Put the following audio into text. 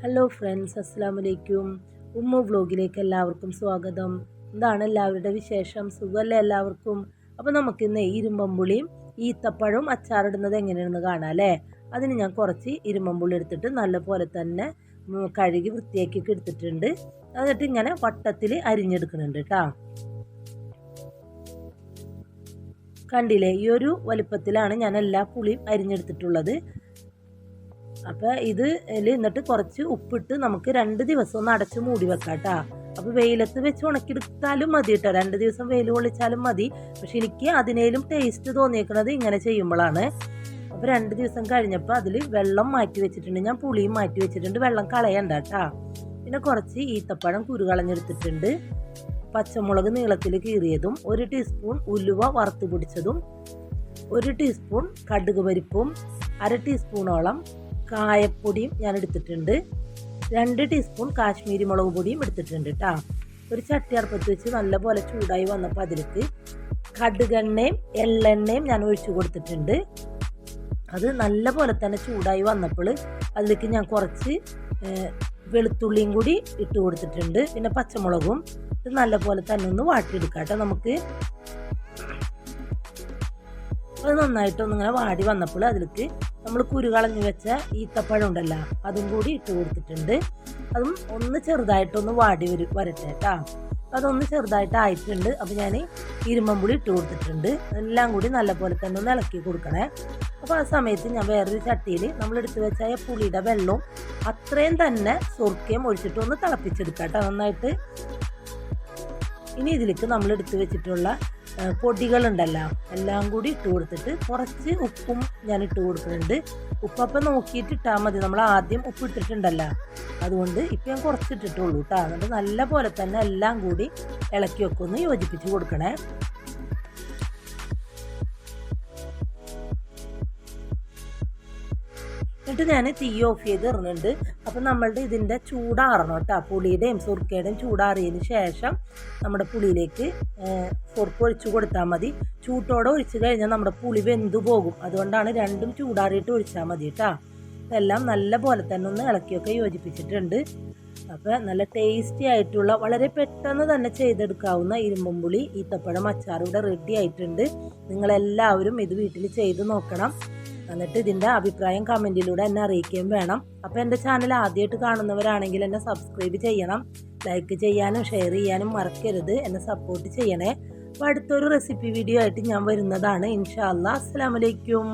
Hello friends, അസ്സലാമു അലൈക്കും. Umm വ്ലോഗിലേക്ക് എല്ലാവർക്കും സ്വാഗതം. എന്താണ് എല്ലാവരുടെ വിശേഷം? സുഖമല്ലേ എല്ലാവർക്കും? അപ്പോൾ നമുക്കിന്ന് ഇരുമ്പമ്പുളിയും ഈത്തപ്പഴവും അച്ചാറിടുന്നത് എങ്ങനെയാണെന്ന് കാണാം അല്ലേ. അതിന് ഞാൻ കുറച്ച് ഇരുമ്പമ്പുളി എടുത്തിട്ട് നല്ലപോലെ തന്നെ കഴുകി വൃത്തിയാക്കി എടുത്തിട്ടുണ്ട്. എന്നിട്ട് ഇങ്ങനെ വട്ടത്തിൽ അരിഞ്ഞെടുക്കുന്നുണ്ട് കേട്ടോ. കണ്ടില്ലേ, ഈ ഒരു വലുപ്പത്തിലാണ് ഞാൻ എല്ലാ പുളിയും അരിഞ്ഞെടുത്തിട്ടുള്ളത്. അപ്പോൾ എന്നിട്ട് കുറച്ച് ഉപ്പിട്ട് നമുക്ക് 2 ദിവസം ഒന്ന് അടച്ച് മൂടി വെക്കാം കേട്ടോ. അപ്പോൾ വെയിലത്ത് വെച്ച് ഉണക്കിയെടുത്താലും മതി കേട്ടോ, 2 ദിവസം വെയിൽ കൊള്ളിച്ചാലും മതി. പക്ഷെ എനിക്ക് അതിനേലും ടേസ്റ്റ് തോന്നിയേക്കുന്നത് ഇങ്ങനെ ചെയ്യുമ്പോഴാണ്. അപ്പോൾ 2 ദിവസം കഴിഞ്ഞപ്പോൾ അതിൽ വെള്ളം മാറ്റി വെച്ചിട്ടുണ്ട്, ഞാൻ പുളിയും മാറ്റി വെച്ചിട്ടുണ്ട്, വെള്ളം കളയണ്ട കേട്ടോ. പിന്നെ കുറച്ച് ഈത്തപ്പഴം കുരുകളഞ്ഞെടുത്തിട്ടുണ്ട്, പച്ചമുളക് നീളത്തിൽ കീറിയതും, 1 ടീസ്പൂൺ ഉലുവ വറുത്ത് പൊടിച്ചതും, 1 ടീസ്പൂൺ കടുക് പരിപ്പും, 1/2 ടീസ്പൂണോളം കായപ്പൊടിയും ഞാൻ എടുത്തിട്ടുണ്ട്, 2 ടീസ്പൂൺ കാശ്മീരി മുളക് പൊടിയും എടുത്തിട്ടുണ്ട് കേട്ടോ. ഒരു ചട്ടി അടുപ്പത്ത് വെച്ച് നല്ലപോലെ ചൂടായി വന്നപ്പോൾ അതിലേക്ക് കടുകെണ്ണയും എള്ളെണ്ണയും ഞാൻ ഒഴിച്ചു കൊടുത്തിട്ടുണ്ട്. അത് നല്ലപോലെ തന്നെ ചൂടായി വന്നപ്പോൾ അതിലേക്ക് ഞാൻ കുറച്ച് വെളുത്തുള്ളിയും കൂടി ഇട്ട് കൊടുത്തിട്ടുണ്ട്, പിന്നെ പച്ചമുളകും. ഇത് നല്ലപോലെ തന്നെ ഒന്ന് വാട്ടിയെടുക്കാം കേട്ടോ നമുക്ക്. അത് നന്നായിട്ടൊന്നിങ്ങനെ വാടി വന്നപ്പോൾ അതിലേക്ക് നമ്മൾ കുരുകളഞ്ഞു വെച്ച ഈത്തപ്പഴം ഉണ്ടല്ലോ, അതും കൂടി ഇട്ട് കൊടുത്തിട്ടുണ്ട്. അതും ഒന്ന് ചെറുതായിട്ടൊന്ന് വാടി വരട്ടെ കേട്ടോ. അതൊന്ന് ചെറുതായിട്ട് ആയിട്ടുണ്ട്. അപ്പോൾ ഞാൻ ഇരുമ്പമ്പുളി ഇട്ട് കൊടുത്തിട്ടുണ്ട്. എല്ലാം കൂടി നല്ലപോലെ തന്നെ ഒന്ന് ഇളക്കി കൊടുക്കണേ. അപ്പോൾ ആ സമയത്ത് ഞാൻ വേറൊരു ചട്ടിയിൽ നമ്മളെടുത്ത് വെച്ചായ പുളിയുടെ വെള്ളവും അത്രയും തന്നെ സുർക്കയും ഒഴിച്ചിട്ട് ഒന്ന് തിളപ്പിച്ചെടുക്കാം കേട്ടോ നന്നായിട്ട്. ഇനി ഇതിലേക്ക് നമ്മൾ എടുത്ത് വെച്ചിട്ടുള്ള പൊടികളുണ്ടല്ലോ എല്ലാം കൂടി ഇട്ട് കൊടുത്തിട്ട് കുറച്ച് ഉപ്പും ഞാൻ ഇട്ട് കൊടുക്കുന്നുണ്ട്. ഉപ്പപ്പം നോക്കിയിട്ട് ഇട്ടാൽ മതി, നമ്മൾ ആദ്യം ഉപ്പ് ഇട്ടിട്ടുണ്ടല്ലോ, അതുകൊണ്ട് ഇപ്പം ഞാൻ കുറച്ചിട്ടിട്ടുള്ളൂ കേട്ടോ. എന്നിട്ട് നല്ല പോലെ തന്നെ എല്ലാം കൂടി ഇളക്കി വെക്കൊന്ന് യോജിപ്പിച്ച് കൊടുക്കണേ. എന്നിട്ട് ഞാൻ തീ ഓഫ് ചെയ്ത് ഇടുന്നുണ്ട്. അപ്പം നമ്മളുടെ ഇതിൻ്റെ ചൂടാറണം കേട്ടോ, പുളിയുടെയും സുർക്കയുടെയും ചൂടാറിയതിന് ശേഷം നമ്മുടെ പുളിയിലേക്ക് സുർക്ക ഒഴിച്ചു കൊടുത്താൽ മതി. ചൂട്ടോടെ ഒഴിച്ചു കഴിഞ്ഞാൽ നമ്മുടെ പുളി വെന്തു പോകും, അതുകൊണ്ടാണ് രണ്ടും ചൂടാറിയിട്ട് ഒഴിച്ചാൽ മതി കേട്ടോ. എല്ലാം നല്ല പോലെ തന്നെ ഒന്ന് ഇളക്കിയൊക്കെ യോജിപ്പിച്ചിട്ടുണ്ട്. അപ്പോൾ നല്ല ടേസ്റ്റി ആയിട്ടുള്ള വളരെ പെട്ടെന്ന് തന്നെ ചെയ്തെടുക്കാവുന്ന ഇരുമ്പമ്പുളി ഈത്തപ്പഴം അച്ചാർ ഇവിടെ റെഡി ആയിട്ടുണ്ട്. നിങ്ങളെല്ലാവരും ഇത് വീട്ടിൽ ചെയ്ത് നോക്കണം. എന്നിട്ട് ഇതിൻ്റെ അഭിപ്രായം കമൻറ്റിലൂടെ എന്നെ അറിയിക്കുകയും വേണം. അപ്പോൾ എൻ്റെ ചാനൽ ആദ്യമായിട്ട് കാണുന്നവരാണെങ്കിൽ എന്നെ സബ്സ്ക്രൈബ് ചെയ്യണം, ലൈക്ക് ചെയ്യാനും ഷെയർ ചെയ്യാനും മറക്കരുത്, എന്നെ സപ്പോർട്ട് ചെയ്യണേ. അപ്പോൾ അടുത്തൊരു റെസിപ്പി വീഡിയോ ആയിട്ട് ഞാൻ വരുന്നതാണ് ഇൻഷാ അല്ലാഹ്. അസ്സലാമു അലൈക്കും.